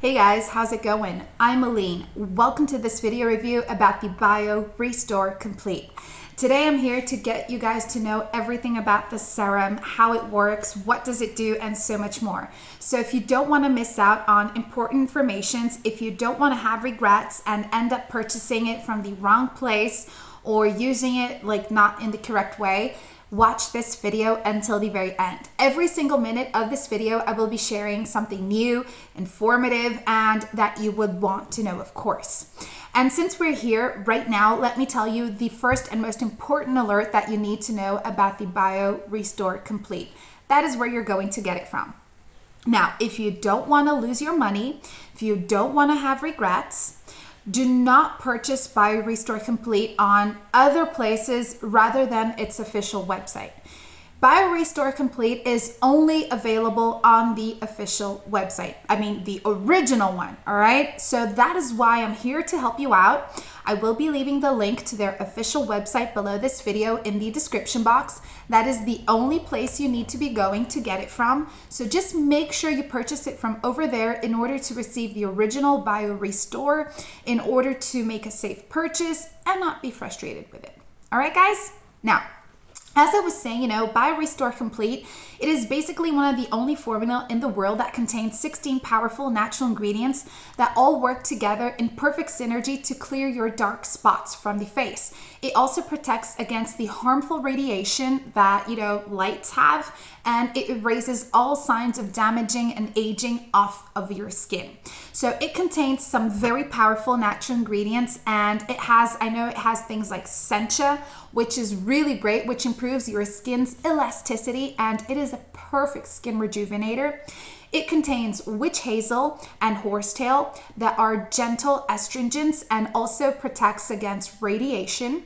Hey guys, how's it going? I'm Aline. Welcome to this video review about the Biorestore Complete. Today I'm here to get you guys to know everything about the serum, how it works, what does it do, and so much more. So if you don't want to miss out on important information, if you don't want to have regrets and end up purchasing it from the wrong place or using it like not in the correct way, watch this video until the very end. Every single minute of this video, I will be sharing something new, informative, and that you would want to know, of course. And since we're here right now, let me tell you the first and most important alert that you need to know about the Biorestore Complete. That is where you're going to get it from. Now, if you don't want to lose your money, if you don't want to have regrets, do not purchase Biorestore Complete on other places rather than its official website. Biorestore Complete is only available on the official website. I mean, the original one, all right? So that is why I'm here to help you out. I will be leaving the link to their official website below this video in the description box. That is the only place you need to be going to get it from. So just make sure you purchase it from over there in order to receive the original Biorestore, in order to make a safe purchase and not be frustrated with it. All right, guys? Now, as I was saying, Biorestore Complete, it is basically one of the only formula in the world that contains 16 powerful natural ingredients that all work together in perfect synergy to clear your dark spots from the face. It also protects against the harmful radiation that, lights have, and it erases all signs of damaging and aging off of your skin. So it contains some very powerful natural ingredients, and I know it has things like sencha, which is really great, which improves your skin's elasticity, and it is a perfect skin rejuvenator. It contains witch hazel and horsetail that are gentle astringents and also protects against radiation.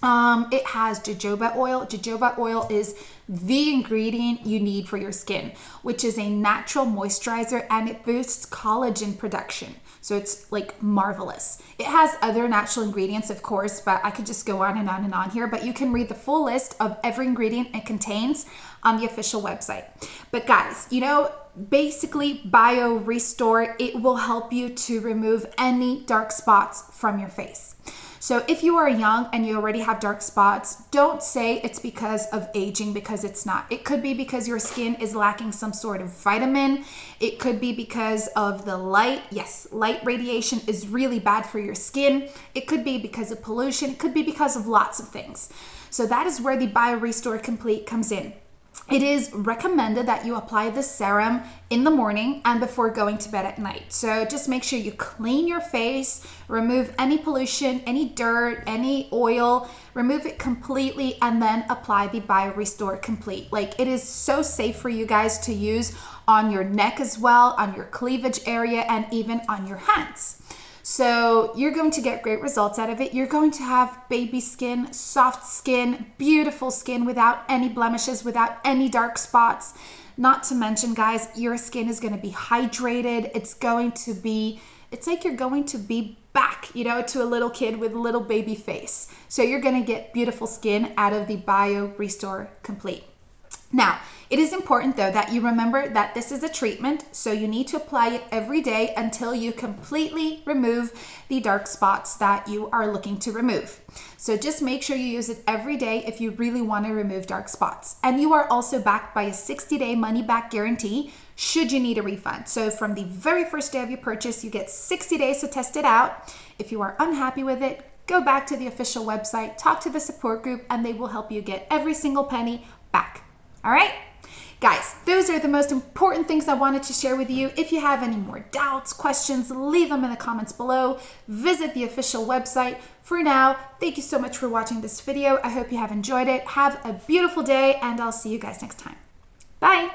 It has jojoba oil. Jojoba oil is the ingredient you need for your skin, which is a natural moisturizer, and it boosts collagen production. So it's like marvelous. It has other natural ingredients, of course, but I could just go on and on and on here, but you can read the full list of every ingredient it contains on the official website. But guys, basically Biorestore, it will help you to remove any dark spots from your face. So if you are young and you already have dark spots, don't say it's because of aging, because it's not. It could be because your skin is lacking some sort of vitamin. It could be because of the light. Yes, light radiation is really bad for your skin. It could be because of pollution. It could be because of lots of things. So that is where the Biorestore Complete comes in. It is recommended that you apply the serum in the morning and before going to bed at night. So just make sure you clean your face, remove any pollution, any dirt, any oil, remove it completely, and then apply the Biorestore Complete. Like, it is so safe for you guys to use on your neck as well, on your cleavage area, and even on your hands. So you're going to get great results out of it. You're going to have baby skin, soft skin, beautiful skin without any blemishes, without any dark spots. Not to mention, guys, your skin is going to be hydrated. It's like you're going to be back, to a little kid with a little baby face. So you're going to get beautiful skin out of the Biorestore Complete. Now, it is important though that you remember that this is a treatment, so you need to apply it every day until you completely remove the dark spots that you are looking to remove. So just make sure you use it every day if you really want to remove dark spots. And you are also backed by a 60-day money-back guarantee should you need a refund. So from the very first day of your purchase, you get 60 days to test it out. If you are unhappy with it, go back to the official website, talk to the support group, and they will help you get every single penny back. All right, guys, those are the most important things I wanted to share with you. If you have any more doubts, questions, leave them in the comments below. Visit the official website. For now, thank you so much for watching this video. I hope you have enjoyed it. Have a beautiful day, and I'll see you guys next time. Bye.